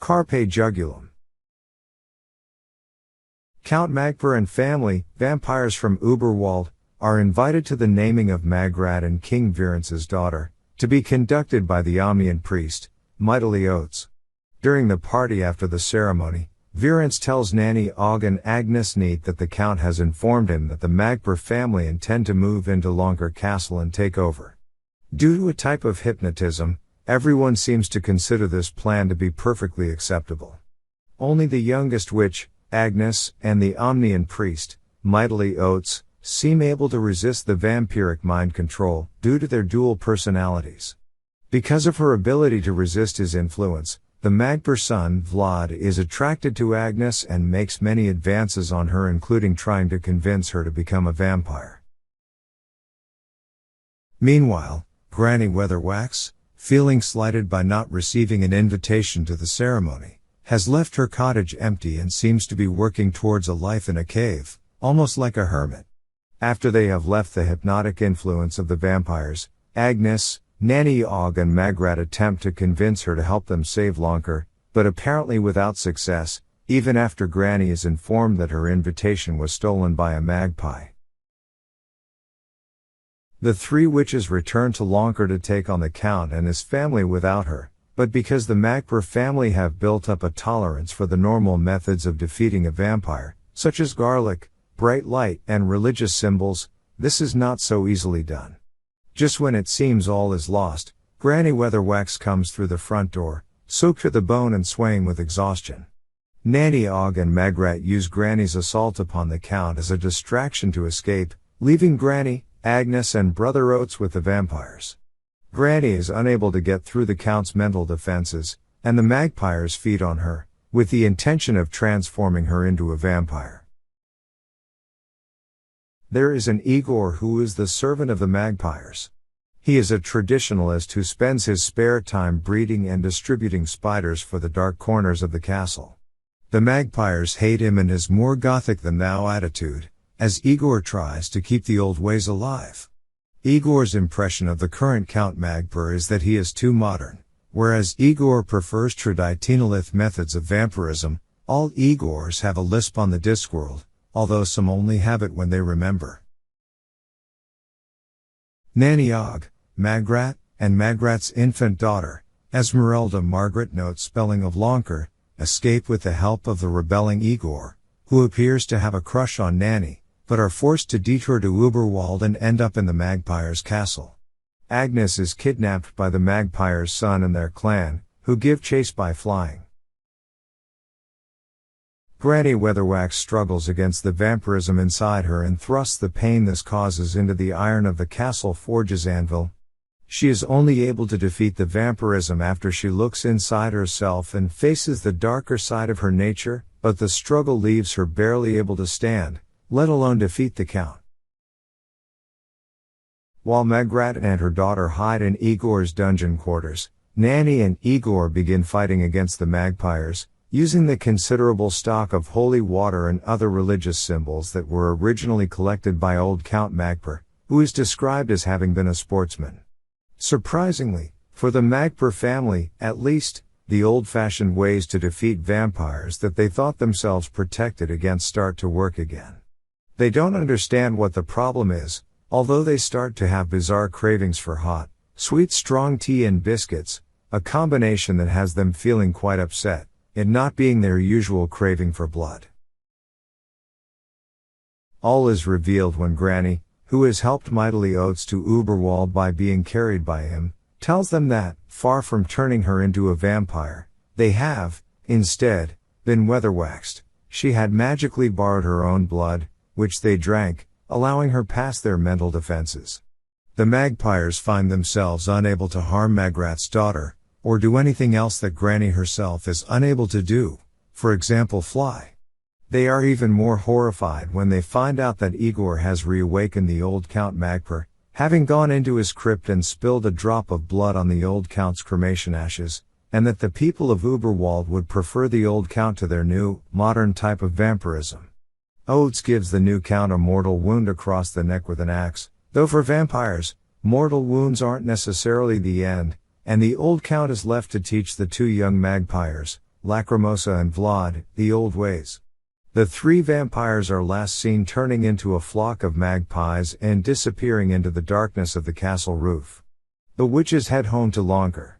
Carpe Jugulum. Count Magper and family, vampires from Uberwald, are invited to the naming of Magrat and King Virence's daughter, to be conducted by the Omnian priest, Mightily Oates. During the party after the ceremony, Virence tells Nanny Og and Agnes Neat that the Count has informed him that the Magper family intend to move into Lonker Castle and take over. Due to a type of hypnotism, everyone seems to consider this plan to be perfectly acceptable. Only the youngest witch, Agnes, and the Omnian priest, Mightily Oates, seem able to resist the vampiric mind control, due to their dual personalities. Because of her ability to resist his influence, the Magper son, Vlad, is attracted to Agnes and makes many advances on her, including trying to convince her to become a vampire. Meanwhile, Granny Weatherwax, feeling slighted by not receiving an invitation to the ceremony, has left her cottage empty and seems to be working towards a life in a cave, almost like a hermit. After they have left the hypnotic influence of the vampires, Agnes, Nanny Og and Magrat attempt to convince her to help them save Lonker, but apparently without success, even after Granny is informed that her invitation was stolen by a magpie. The three witches return to Lonker to take on the Count and his family without her, but because the Magper family have built up a tolerance for the normal methods of defeating a vampire, such as garlic, bright light, and religious symbols, this is not so easily done. Just when it seems all is lost, Granny Weatherwax comes through the front door, soaked to the bone and swaying with exhaustion. Nanny Og and Magrat use Granny's assault upon the Count as a distraction to escape, leaving Granny, Agnes and Brother Oates with the vampires. Granny is unable to get through the Count's mental defenses, and the magpies feed on her, with the intention of transforming her into a vampire. There is an Igor who is the servant of the magpies. He is a traditionalist who spends his spare time breeding and distributing spiders for the dark corners of the castle. The magpies hate him and his more gothic than thou attitude, as Igor tries to keep the old ways alive. Igor's impression of the current Count Magper is that he is too modern, whereas Igor prefers traditionalist methods of vampirism. All Igors have a lisp on the Discworld, although some only have it when they remember. Nanny Og, Magrat, and Magrat's infant daughter, Esmeralda Margaret Note spelling of Lonker, escape with the help of the rebelling Igor, who appears to have a crush on Nanny, but are forced to detour to Uberwald and end up in the Magpies' castle. Agnes is kidnapped by the Magpies' son and their clan, who give chase by flying. Granny Weatherwax struggles against the vampirism inside her and thrusts the pain this causes into the iron of the castle forge's anvil. She is only able to defeat the vampirism after she looks inside herself and faces the darker side of her nature, but the struggle leaves her barely able to stand, let alone defeat the Count. While Magrat and her daughter hide in Igor's dungeon quarters, Nanny and Igor begin fighting against the magpies, using the considerable stock of holy water and other religious symbols that were originally collected by old Count Magper, who is described as having been a sportsman. Surprisingly, for the Magper family, at least, the old-fashioned ways to defeat vampires that they thought themselves protected against start to work again. They don't understand what the problem is, although they start to have bizarre cravings for hot, sweet strong tea and biscuits, a combination that has them feeling quite upset, it not being their usual craving for blood. All is revealed when Granny, who has helped Mightily Oates to Uberwald by being carried by him, tells them that, far from turning her into a vampire, they have, instead, been weatherwaxed. She had magically borrowed her own blood, which they drank, allowing her past their mental defenses. The magpies find themselves unable to harm Magrat's daughter, or do anything else that Granny herself is unable to do, for example fly. They are even more horrified when they find out that Igor has reawakened the old Count Magper, having gone into his crypt and spilled a drop of blood on the old Count's cremation ashes, and that the people of Uberwald would prefer the old Count to their new, modern type of vampirism. Oates gives the new Count a mortal wound across the neck with an axe, though for vampires, mortal wounds aren't necessarily the end, and the old Count is left to teach the two young magpies, Lacrimosa and Vlad, the old ways. The three vampires are last seen turning into a flock of magpies and disappearing into the darkness of the castle roof. The witches head home to Longer.